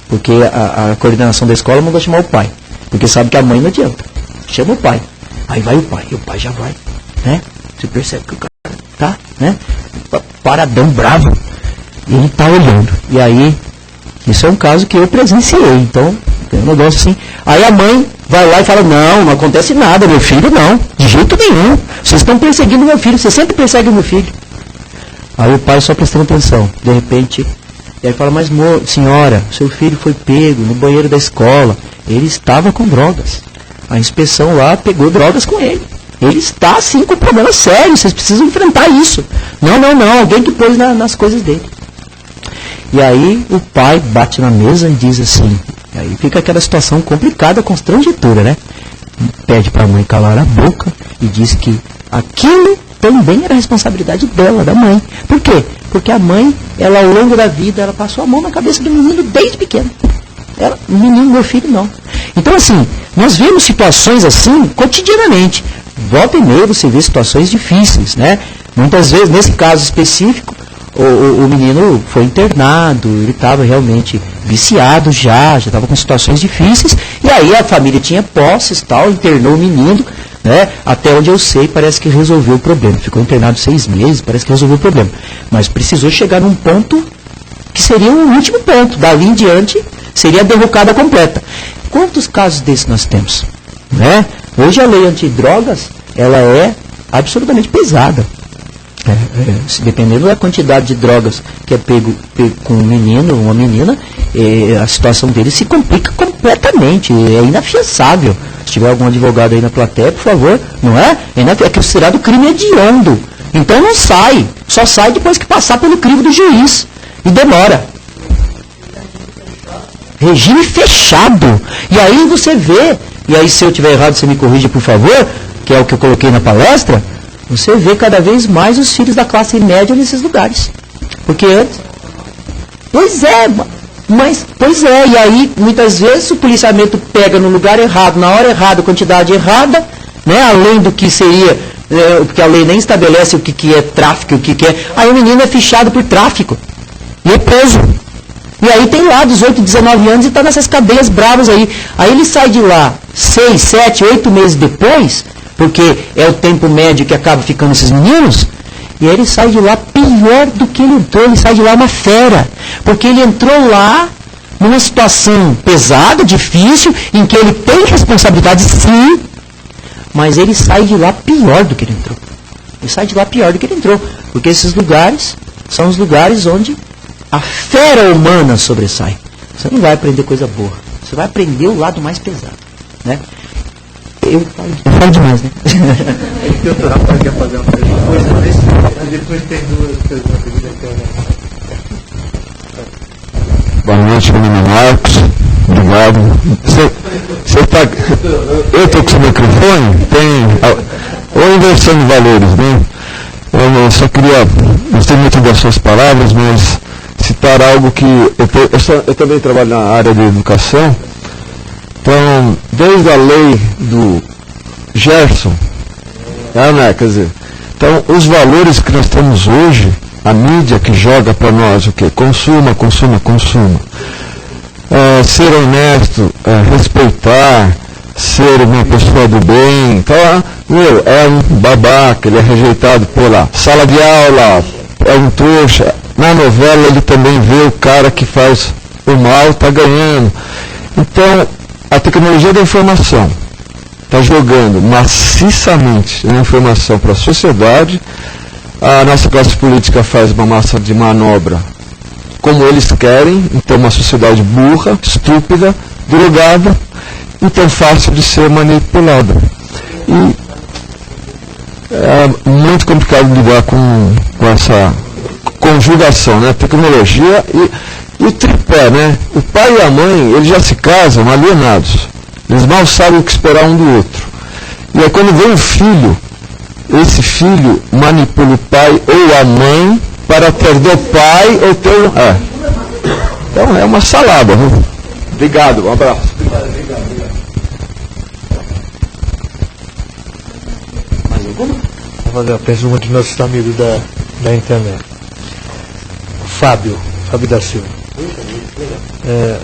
porque a coordenação da escola mandou chamar o pai, porque sabe que a mãe não adianta, chama o pai. Aí vai o pai, e o pai já vai, né? Você percebe que o cara tá, né? Paradão, bravo, e ele tá olhando. E aí, isso é um caso que eu presenciei, então, tem um negócio assim. Aí a mãe vai lá e fala, não acontece nada, meu filho não, de jeito nenhum. Vocês estão perseguindo meu filho, você sempre persegue meu filho. Aí o pai só prestando atenção, de repente, e aí fala, mas senhora, seu filho foi pego no banheiro da escola, ele estava com drogas. A inspeção lá pegou drogas com ele. Ele está, sim, com problema sério, vocês precisam enfrentar isso. Não, alguém que pôs nas coisas dele. E aí o pai bate na mesa e diz assim, e aí fica aquela situação complicada, constrangedora, né? Pede para a mãe calar a boca e diz que aquilo também era responsabilidade dela, da mãe. Por quê? Porque a mãe, ela ao longo da vida, ela passou a mão na cabeça do menino desde pequeno. Menino, meu filho, não. Então, assim, nós vemos situações assim cotidianamente. Volta e meia você vê situações difíceis, né? Muitas vezes, nesse caso específico, o menino foi internado, ele estava realmente viciado já estava com situações difíceis, e aí a família tinha posses, tal, internou o menino, né? Até onde eu sei, parece que resolveu o problema. Ficou internado 6 meses, parece que resolveu o problema. Mas precisou chegar num ponto que seria o último ponto. Dali em diante, seria a derrocada completa. Quantos casos desses nós temos? Né? Hoje a lei antidrogas, ela é absolutamente pesada. Dependendo da quantidade de drogas que é pego com um menino ou uma menina, a situação dele se complica completamente, é inafiançável. Se tiver algum advogado aí na plateia, por favor, não é? É considerado crime hediondo. Então não sai, só sai depois que passar pelo crivo do juiz. E demora. Regime fechado. E aí você vê, e aí se eu estiver errado você me corrige por favor, que é o que eu coloquei na palestra, você vê cada vez mais os filhos da classe média nesses lugares. Porque antes... Pois é, e aí muitas vezes o policiamento pega no lugar errado, na hora errada, quantidade errada, né, além do que seria, porque a lei nem estabelece o que é tráfico, o que é... Aí o menino é fichado por tráfico e é preso. E aí tem lá 18, 19 anos e está nessas cadeias bravas aí. Aí ele sai de lá 6, 7, 8 meses depois, porque é o tempo médio que acaba ficando esses meninos, e aí ele sai de lá pior do que ele entrou, ele sai de lá uma fera, porque ele entrou lá numa situação pesada, difícil, em que ele tem responsabilidade sim, mas ele sai de lá pior do que ele entrou. Ele sai de lá pior do que ele entrou, porque esses lugares são os lugares onde a fera humana sobressai. Você não vai aprender coisa boa, você vai aprender o lado mais pesado, né? Eu falo demais, né? O outro rapaz quer fazer uma pergunta. Depois tem 2 perguntas. Boa noite, meu nome é Marcos. Obrigado. Você tá... Eu estou com o seu microfone? Tem... Ou inversão de valores, né? Eu só queria... Gostei muito das suas palavras, mas citar algo que... Eu também trabalho na área de educação. Então, desde a lei do Gerson, né, quer dizer, então os valores que nós temos hoje, a mídia que joga para nós o quê? Consuma. ser honesto, respeitar, ser uma pessoa do bem, então, é um babaca, ele é rejeitado pela sala de aula, é um trouxa. Na novela ele também vê o cara que faz o mal, está ganhando. Então, a tecnologia da informação está jogando maciçamente a informação para a sociedade. A nossa classe política faz uma massa de manobra como eles querem, então uma sociedade burra, estúpida, drogada, então fácil de ser manipulada. E é muito complicado lidar com essa conjugação, né? Tecnologia e o tripé, né? O pai e a mãe, eles já se casam alienados. Eles mal sabem o que esperar um do outro. E aí quando vem o filho, esse filho manipula o pai ou a mãe para ter do pai ou ter... Então é uma salada, viu? Obrigado, um abraço. Mais alguma? Vou fazer uma pergunta de nossos amigos da internet. Fábio da Silva.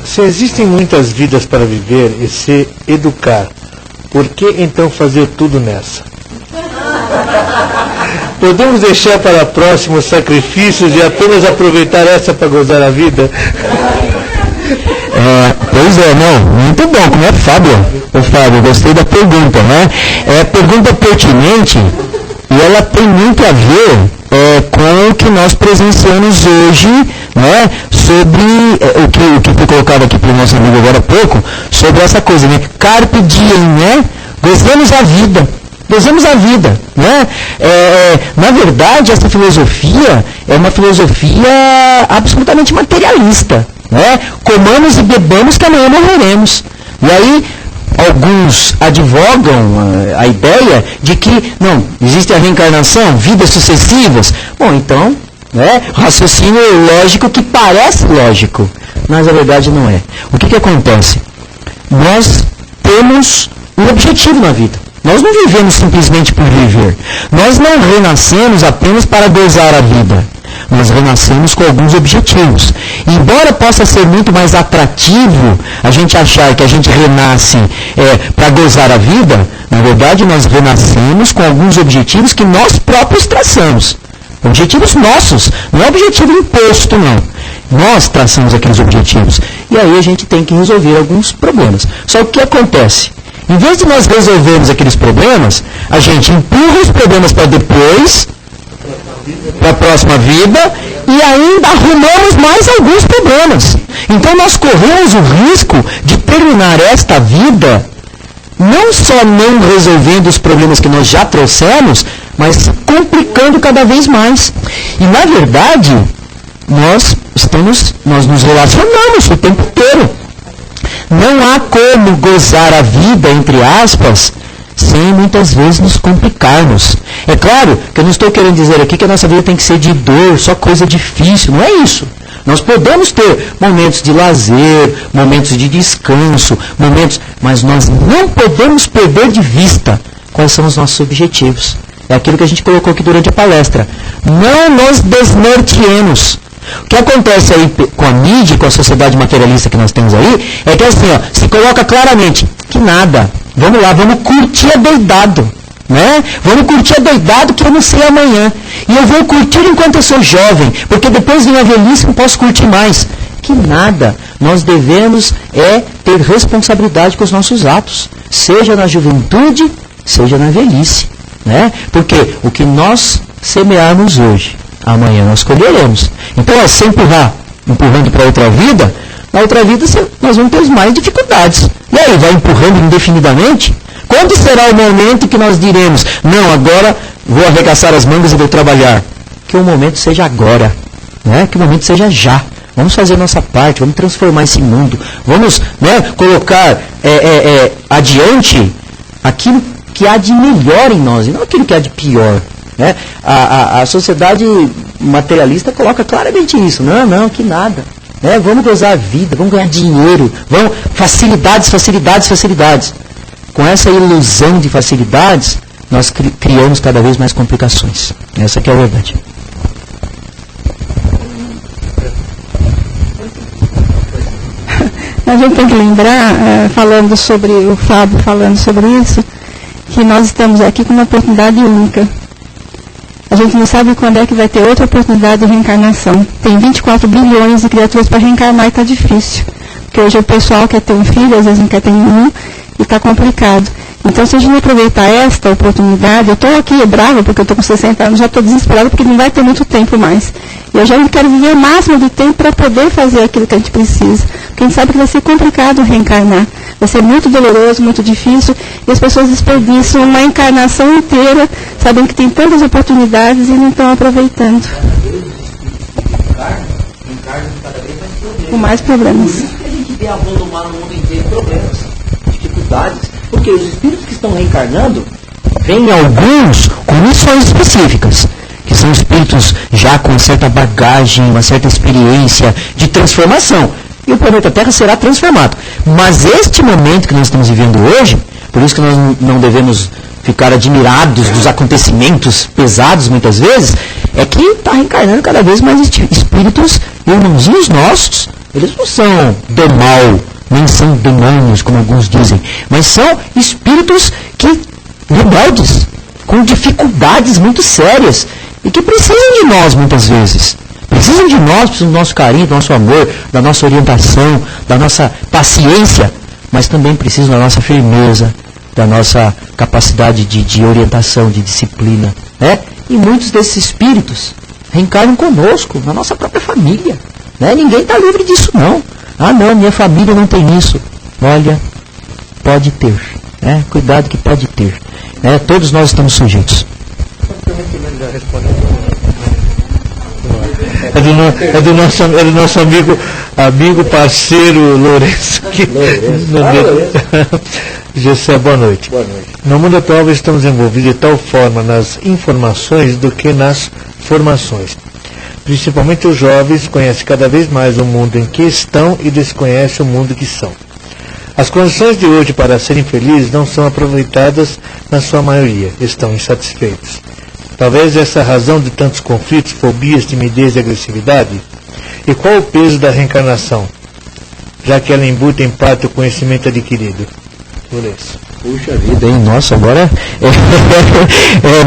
Se existem muitas vidas para viver e se educar, por que então fazer tudo nessa? Podemos deixar para próximos sacrifícios e apenas aproveitar essa para gozar a vida? Pois é, não, muito bom, como é Fábio? Ô Fábio, gostei da pergunta, né? É pergunta pertinente e ela tem muito a ver com o que nós presenciamos hoje, né? Sobre o que foi colocado aqui pelo nosso amigo agora há pouco, sobre essa coisa, né? Carpe diem, né? Gozemos a vida. Gozemos a vida, né? Na verdade, essa filosofia é uma filosofia absolutamente materialista, né? Comamos e bebamos que amanhã morreremos. E aí, alguns advogam a ideia de que, não, existe a reencarnação, vidas sucessivas. Bom, então, né, raciocínio lógico que parece lógico, mas na verdade não é. O que acontece? Nós temos um objetivo na vida. Nós não vivemos simplesmente por viver. Nós não renascemos apenas para gozar a vida. Nós renascemos com alguns objetivos. Embora possa ser muito mais atrativo a gente achar que a gente renasce para gozar a vida, na verdade nós renascemos com alguns objetivos que nós próprios traçamos. Objetivos nossos, não é objetivo imposto, não. Nós traçamos aqueles objetivos. E aí a gente tem que resolver alguns problemas. Só que o que acontece? Em vez de nós resolvermos aqueles problemas, a gente empurra os problemas para depois, para a próxima vida, e ainda arrumamos mais alguns problemas. Então nós corremos o risco de terminar esta vida, não só não resolvendo os problemas que nós já trouxemos, mas complicando cada vez mais. E na verdade, nós nos relacionamos o tempo inteiro. Não há como gozar a vida, entre aspas, sem muitas vezes nos complicarmos. É claro que eu não estou querendo dizer aqui que a nossa vida tem que ser de dor, só coisa difícil, não é isso. Nós podemos ter momentos de lazer, momentos de descanso, mas nós não podemos perder de vista quais são os nossos objetivos. É aquilo que a gente colocou aqui durante a palestra. Não nos desnorteemos. O que acontece aí com a mídia, com a sociedade materialista que nós temos aí, é que assim, se coloca claramente que nada, vamos lá, vamos curtir adoidado, né? Vamos curtir adoidado que eu não sei amanhã. E eu vou curtir enquanto eu sou jovem, porque depois vem a velhice e não posso curtir mais. Que nada, nós devemos ter responsabilidade com os nossos atos, seja na juventude, seja na velhice, né? Porque o que nós semearmos hoje, amanhã nós colheremos. Então, se empurrando para outra vida, na outra vida nós vamos ter mais dificuldades. E aí, vai empurrando indefinidamente? Quando será o momento que nós diremos, não, agora vou arregaçar as mangas e vou trabalhar? Que o momento seja agora, né? Que o momento seja já. Vamos fazer a nossa parte, vamos transformar esse mundo, vamos, né, colocar adiante aquilo que há de melhor em nós, e não aquilo que há de pior. Né? A sociedade materialista coloca claramente isso. Não, que nada. Né? Vamos gozar a vida, vamos ganhar dinheiro, facilidades. Com essa ilusão de facilidades, nós criamos cada vez mais complicações. Essa que é a verdade. A gente tem que lembrar, falando sobre o Fábio, falando sobre isso, que nós estamos aqui com uma oportunidade única. A gente não sabe quando é que vai ter outra oportunidade de reencarnação. Tem 24 bilhões de criaturas para reencarnar e está difícil. Porque hoje o pessoal quer ter um filho, às vezes não quer ter nenhum, e está complicado. Então, se a gente não aproveitar esta oportunidade, eu estou aqui brava porque eu estou com 60 anos, já estou desesperada porque não vai ter muito tempo mais. E eu já quero viver o máximo de tempo para poder fazer aquilo que a gente precisa. Porque a gente sabe que vai ser complicado reencarnar. Vai ser muito doloroso, muito difícil, e as pessoas desperdiçam uma encarnação inteira, sabendo que tem tantas oportunidades e não estão aproveitando. Com mais problemas. Por isso que a gente vê abandonar no mundo inteiro problemas, dificuldades. Porque os espíritos que estão reencarnando, vêm alguns com missões específicas, que são espíritos já com certa bagagem, uma certa experiência de transformação. E o planeta Terra será transformado. Mas este momento que nós estamos vivendo hoje, por isso que nós não devemos ficar admirados dos acontecimentos pesados muitas vezes, é que está reencarnando cada vez mais espíritos, irmãozinhos nossos. Eles não são do mal, nem são demônios, como alguns dizem, mas são espíritos rebeldes, com dificuldades muito sérias, e que precisam de nós muitas vezes. Precisam de nós, precisam do nosso carinho, do nosso amor, da nossa orientação, da nossa paciência, mas também precisam da nossa firmeza, da nossa capacidade de orientação, de disciplina. Né? E muitos desses espíritos reencarnam conosco, na nossa própria família. Né? Ninguém está livre disso, não. Ah, não, minha família não tem isso. Olha, pode ter. Né? Cuidado que pode ter. Né? Todos nós estamos sujeitos. É do nosso amigo parceiro Lourenço. Gessé, boa noite. Boa noite. No mundo atual estamos envolvidos de tal forma nas informações do que nas formações. Principalmente os jovens conhecem cada vez mais o mundo em que estão e desconhecem o mundo que são. As condições de hoje para serem felizes não são aproveitadas na sua maioria, estão insatisfeitos. Talvez essa é a razão de tantos conflitos, fobias, timidez e agressividade. E qual o peso da reencarnação, já que ela embute em parte o conhecimento adquirido? Puxa vida, hein? Nossa, agora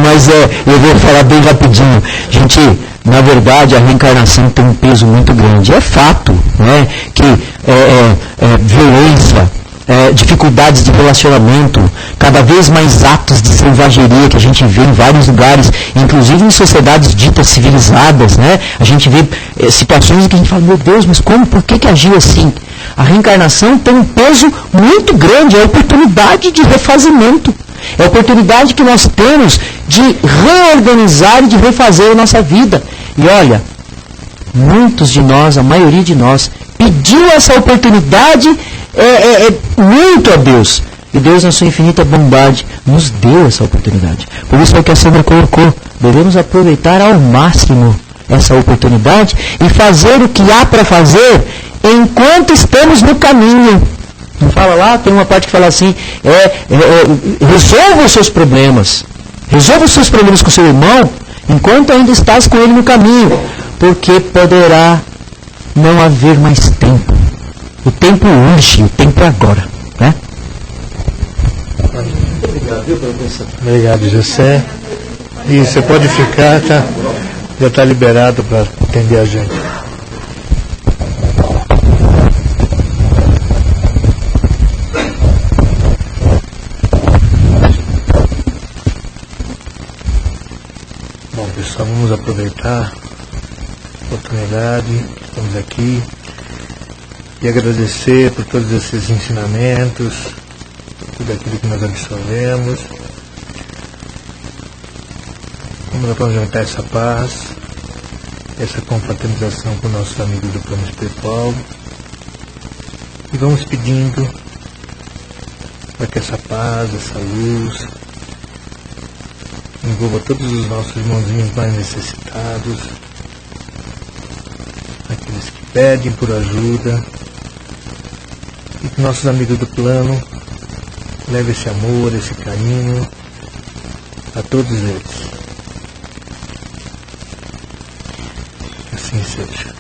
mas eu vou falar bem rapidinho. Gente, na verdade a reencarnação tem um peso muito grande. É fato, né, que violência, dificuldades de relacionamento, cada vez mais atos de selvageria que a gente vê em vários lugares, inclusive em sociedades ditas civilizadas, né? A gente vê situações em que a gente fala, meu Deus, mas como, por que agiu assim? A reencarnação tem um peso muito grande, é a oportunidade de refazimento, é a oportunidade que nós temos de reorganizar e de refazer a nossa vida. E olha, muitos de nós, a maioria de nós, pediu essa oportunidade muito a Deus. E Deus, na sua infinita bondade, nos deu essa oportunidade. Por isso é o que a Sandra colocou. Devemos aproveitar ao máximo essa oportunidade e fazer o que há para fazer enquanto estamos no caminho. Não fala lá? Tem uma parte que fala assim, resolva os seus problemas. Resolva os seus problemas com seu irmão enquanto ainda estás com ele no caminho. Porque poderá não haver mais tempo. O tempo urge, o tempo é agora. Né? Muito obrigado, viu, professor? Obrigado, José. E você pode ficar, tá? Já está liberado para atender a gente. Bom, pessoal, vamos aproveitar a oportunidade que estamos aqui e agradecer por todos esses ensinamentos, por tudo aquilo que nós absorvemos. Vamos apresentar essa paz, essa confraternização com nossos amigos do plano espiritual e vamos pedindo para que essa paz, essa luz envolva todos os nossos irmãozinhos mais necessitados, aqueles que pedem por ajuda, e que nossos amigos do plano levem esse amor, esse carinho a todos eles. Assim seja.